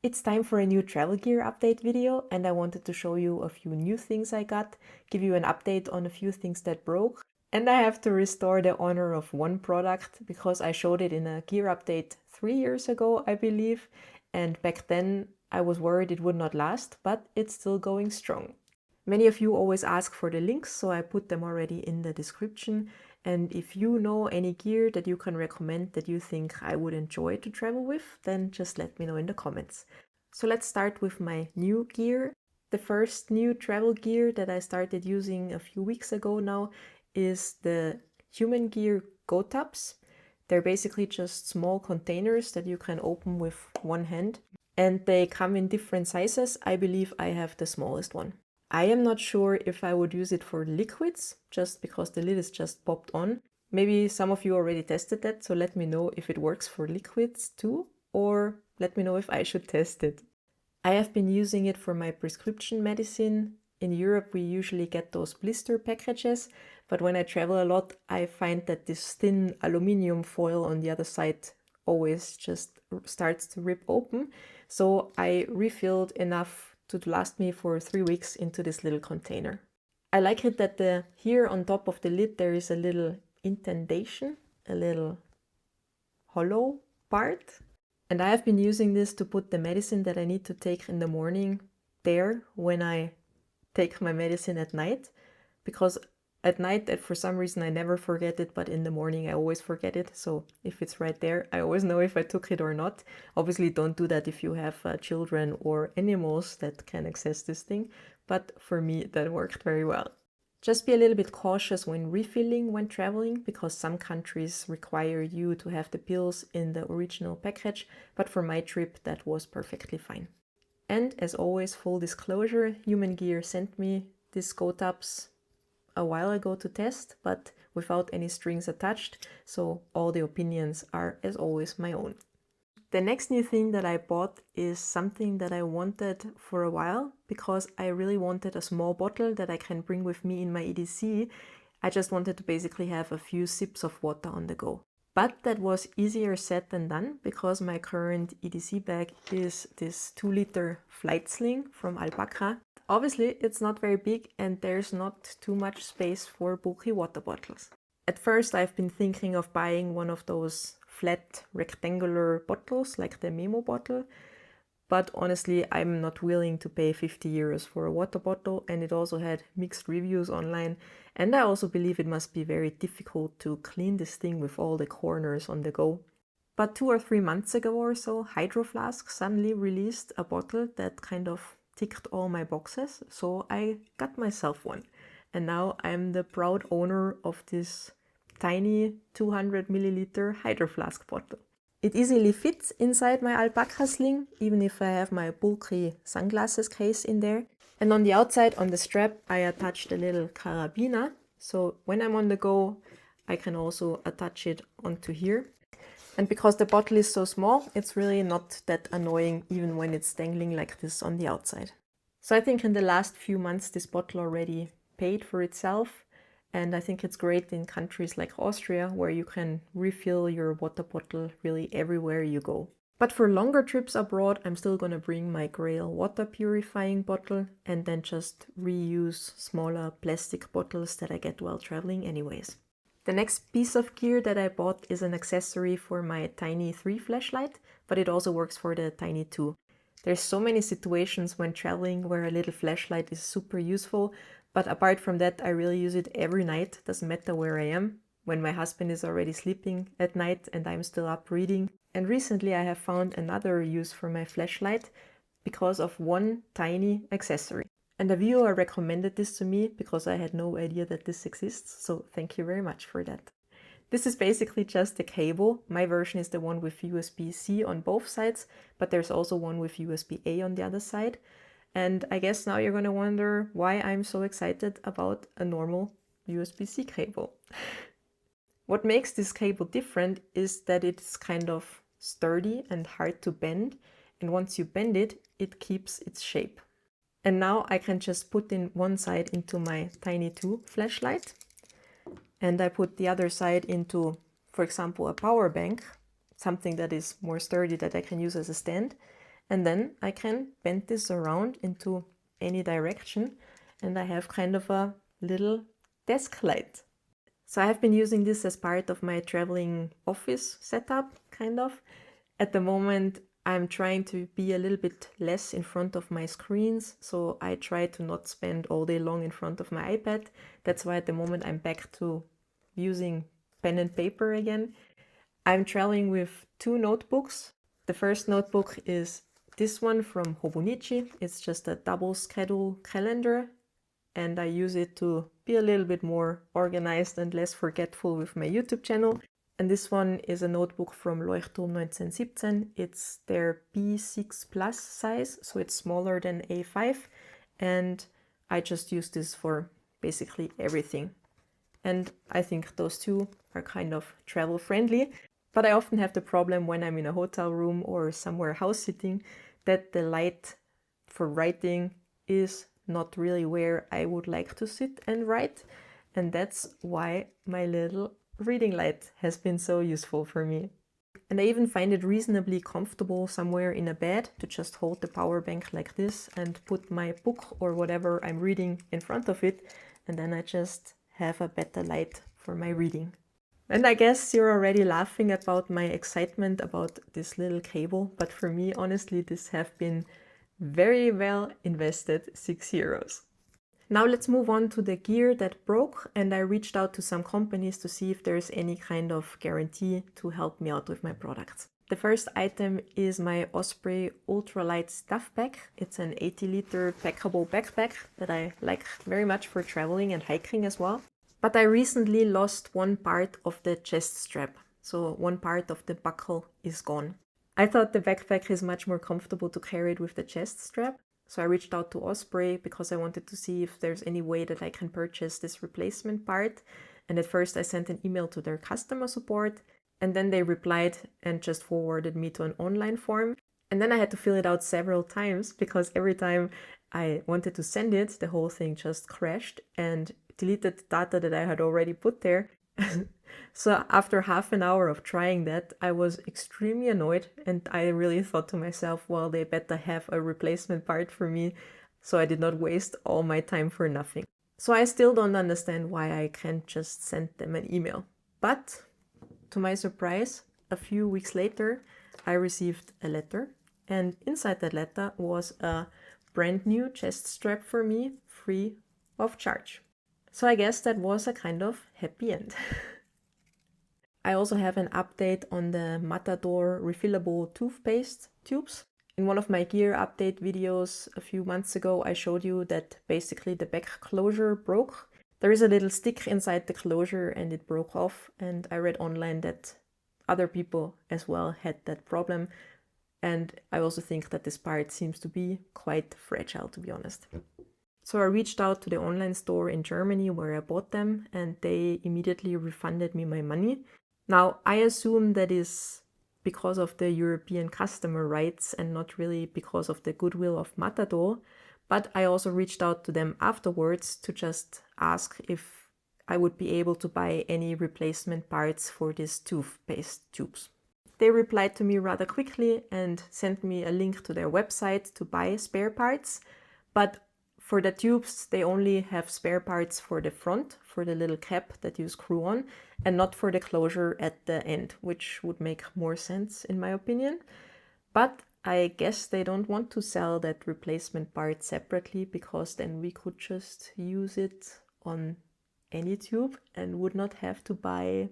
It's time for a new travel gear update video, and I wanted to show you a few new things I got, give you an update on a few things that broke, and I have to restore the honor of one product because I showed it in a gear update 3 years ago, I believe, and back then I was worried it would not last, but it's still going strong. Many of you always ask for the links, so I put them already in the description. And if you know any gear that you can recommend that you think I would enjoy to travel with, then just let me know in the comments. So let's start with my new gear. The first new travel gear that I started using a few weeks ago now is the Human Gear Go Tubs. They're basically just small containers that you can open with one hand, and they come in different sizes. I believe I have the smallest one. I am not sure if I would use it for liquids, just because the lid is just popped on. Maybe some of you already tested that, so let me know if it works for liquids too, or let me know if I should test it. I have been using it for my prescription medicine. In Europe, we usually get those blister packages, but when I travel a lot, I find that this thin aluminium foil on the other side always just starts to rip open. So I refilled enough to last me for 3 weeks into this little container. I like it that here on top of the lid there is a little indentation, a little hollow part. And I have been using this to put the medicine that I need to take in the morning there when I take my medicine at night, because at night, for some reason, I never forget it, but in the morning I always forget it. So if it's right there, I always know if I took it or not. Obviously, don't do that if you have children or animals that can access this thing. But for me, that worked very well. Just be a little bit cautious when refilling when traveling, because some countries require you to have the pills in the original package. But for my trip, that was perfectly fine. And as always, full disclosure, Human Gear sent me these Go Tubs a while ago to test, but without any strings attached, so all the opinions are, as always, my own. The next new thing that I bought is something that I wanted for a while, because I really wanted a small bottle that I can bring with me in my EDC. I just wanted to basically have a few sips of water on the go. But that was easier said than done, because my current EDC bag is this 2-liter flight sling from Alpaca. Obviously, it's not very big and there's not too much space for bulky water bottles. At first, I've been thinking of buying one of those flat rectangular bottles like the Memo bottle, but honestly, I'm not willing to pay 50 euros for a water bottle, and it also had mixed reviews online. And I also believe it must be very difficult to clean this thing with all the corners on the go. But 2 or 3 months ago or so, Hydro Flask suddenly released a bottle that kind of ticked all my boxes, so I got myself one. And now I'm the proud owner of this tiny 200 milliliter Hydro Flask bottle. It easily fits inside my Alpaca sling, even if I have my bulky sunglasses case in there. And on the outside, on the strap, I attached a little carabiner. So when I'm on the go, I can also attach it onto here. And because the bottle is so small, it's really not that annoying even when it's dangling like this on the outside. So I think in the last few months, this bottle already paid for itself. And I think it's great in countries like Austria, where you can refill your water bottle really everywhere you go. But for longer trips abroad, I'm still going to bring my Grail water purifying bottle and then just reuse smaller plastic bottles that I get while traveling anyways. The next piece of gear that I bought is an accessory for my Tiny 3 flashlight, but it also works for the Tiny 2. There's so many situations when traveling where a little flashlight is super useful, but apart from that, I really use it every night. Doesn't matter where I am, when my husband is already sleeping at night and I'm still up reading. And recently I have found another use for my flashlight because of one tiny accessory. And a viewer recommended this to me because I had no idea that this exists, so thank you very much for that. This is basically just a cable. My version is the one with USB-C on both sides, but there's also one with USB-A on the other side. And I guess now you're going to wonder why I'm so excited about a normal USB-C cable. What makes this cable different is that it's kind of sturdy and hard to bend, and once you bend it, it keeps its shape. And now I can just put in one side into my Tiny 2 flashlight, and I put the other side into, for example, a power bank, something that is more sturdy that I can use as a stand. And then I can bend this around into any direction, and I have kind of a little desk light. So I have been using this as part of my traveling office setup, kind of. At the moment, I'm trying to be a little bit less in front of my screens, so I try to not spend all day long in front of my iPad. That's why at the moment I'm back to using pen and paper again. I'm traveling with 2 notebooks. The first notebook is this one from Hobonichi. It's just a double schedule calendar, and I use it to be a little bit more organized and less forgetful with my YouTube channel. And this one is a notebook from Leuchtturm 1917. It's their B6 Plus size, so it's smaller than A5. And I just use this for basically everything. And I think those two are kind of travel friendly. But I often have the problem when I'm in a hotel room or somewhere house sitting that the light for writing is not really where I would like to sit and write. And that's why my little reading light has been so useful for me. And I even find it reasonably comfortable somewhere in a bed to just hold the power bank like this and put my book or whatever I'm reading in front of it, and then I just have a better light for my reading. And I guess you're already laughing about my excitement about this little cable, but for me, honestly, this have been very well invested €6. Now let's move on to the gear that broke, and I reached out to some companies to see if there's any kind of guarantee to help me out with my products. The first item is my Osprey ultralight stuff bag. It's an 80-liter packable backpack that I like very much for traveling and hiking as well. But I recently lost one part of the chest strap, so one part of the buckle is gone. I thought the backpack is much more comfortable to carry it with the chest strap, so I reached out to Osprey because I wanted to see if there's any way that I can purchase this replacement part. And at first I sent an email to their customer support, and then they replied and just forwarded me to an online form. And then I had to fill it out several times because every time I wanted to send it, the whole thing just crashed and deleted the data that I had already put there. So after half an hour of trying that, I was extremely annoyed, and I really thought to myself, well, they better have a replacement part for me, so I did not waste all my time for nothing. So I still don't understand why I can't just send them an email. But to my surprise, a few weeks later, I received a letter, and inside that letter was a brand new chest strap for me, free of charge. So I guess that was a kind of happy end. I also have an update on the Matador refillable toothpaste tubes. In one of my gear update videos a few months ago, I showed you that basically the back closure broke. There is a little stick inside the closure and it broke off, and I read online that other people as well had that problem. And I also think that this part seems to be quite fragile, to be honest. So I reached out to the online store in Germany where I bought them, and they immediately refunded me my money. Now, I assume that is because of the European customer rights and not really because of the goodwill of Matador, but I also reached out to them afterwards to just ask if I would be able to buy any replacement parts for these toothpaste tubes. They replied to me rather quickly and sent me a link to their website to buy spare parts, but for the tubes, they only have spare parts for the front, for the little cap that you screw on, and not for the closure at the end, which would make more sense in my opinion. But I guess they don't want to sell that replacement part separately, because then we could just use it on any tube and would not have to buy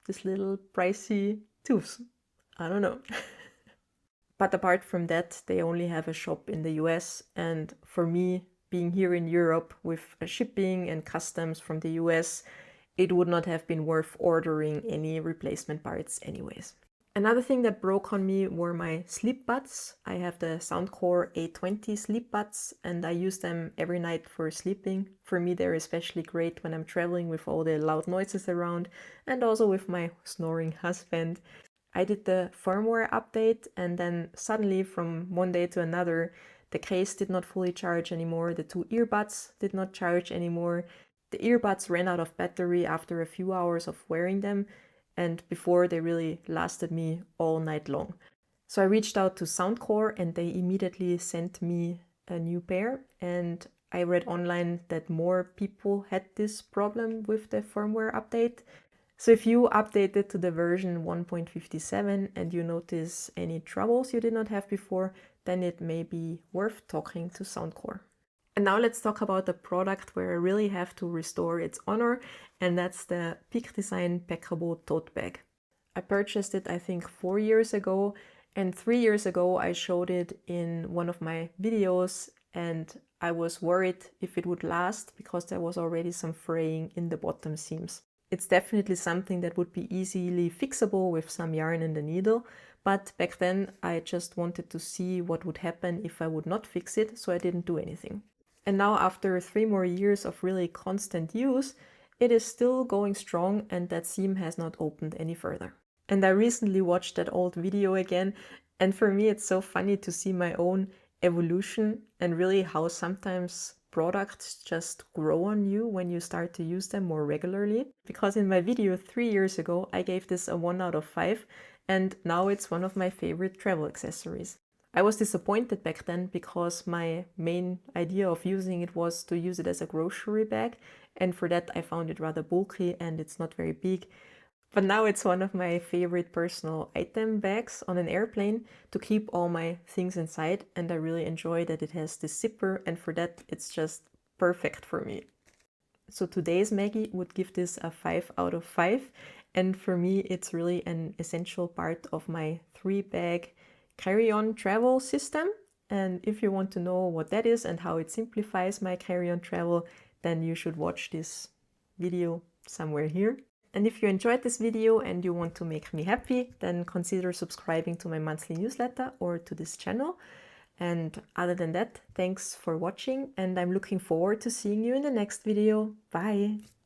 this little pricey tubes. I don't know. But apart from that, they only have a shop in the US, and for me, being here in Europe with shipping and customs from the US, it would not have been worth ordering any replacement parts anyways. Another thing that broke on me were my sleep buds. I have the Soundcore A20 sleep buds, and I use them every night for sleeping. For me, they're especially great when I'm traveling with all the loud noises around, and also with my snoring husband. I did the firmware update, and then suddenly from one day to another, the case did not fully charge anymore, the 2 earbuds did not charge anymore, the earbuds ran out of battery after a few hours of wearing them, and before they really lasted me all night long. So I reached out to Soundcore and they immediately sent me a new pair, and I read online that more people had this problem with the firmware update. So if you updated to the version 1.57 and you notice any troubles you did not have before, then it may be worth talking to Soundcore. And now let's talk about the product where I really have to restore its honor, and that's the Peak Design packable tote bag. I purchased it, I think, 4 years ago, and 3 years ago I showed it in one of my videos, and I was worried if it would last because there was already some fraying in the bottom seams. It's definitely something that would be easily fixable with some yarn and a needle, but back then I just wanted to see what would happen if I would not fix it, so I didn't do anything. And now after 3 more years of really constant use, it is still going strong and that seam has not opened any further. And I recently watched that old video again, and for me it's so funny to see my own evolution and really how sometimes products just grow on you when you start to use them more regularly. Because in my video 3 years ago I gave this a 1 out of 5, and now it's one of my favorite travel accessories. I was disappointed back then because my main idea of using it was to use it as a grocery bag, and for that I found it rather bulky and it's not very big. But now it's one of my favorite personal item bags on an airplane to keep all my things inside, and I really enjoy that it has this zipper, and for that it's just perfect for me. So today's Maggi would give this a 5 out of 5, and for me it's really an essential part of my 3-bag carry-on travel system. And if you want to know what that is and how it simplifies my carry-on travel, then you should watch this video somewhere here. And if you enjoyed this video and you want to make me happy, then consider subscribing to my monthly newsletter or to this channel. And other than that, thanks for watching, and I'm looking forward to seeing you in the next video. Bye!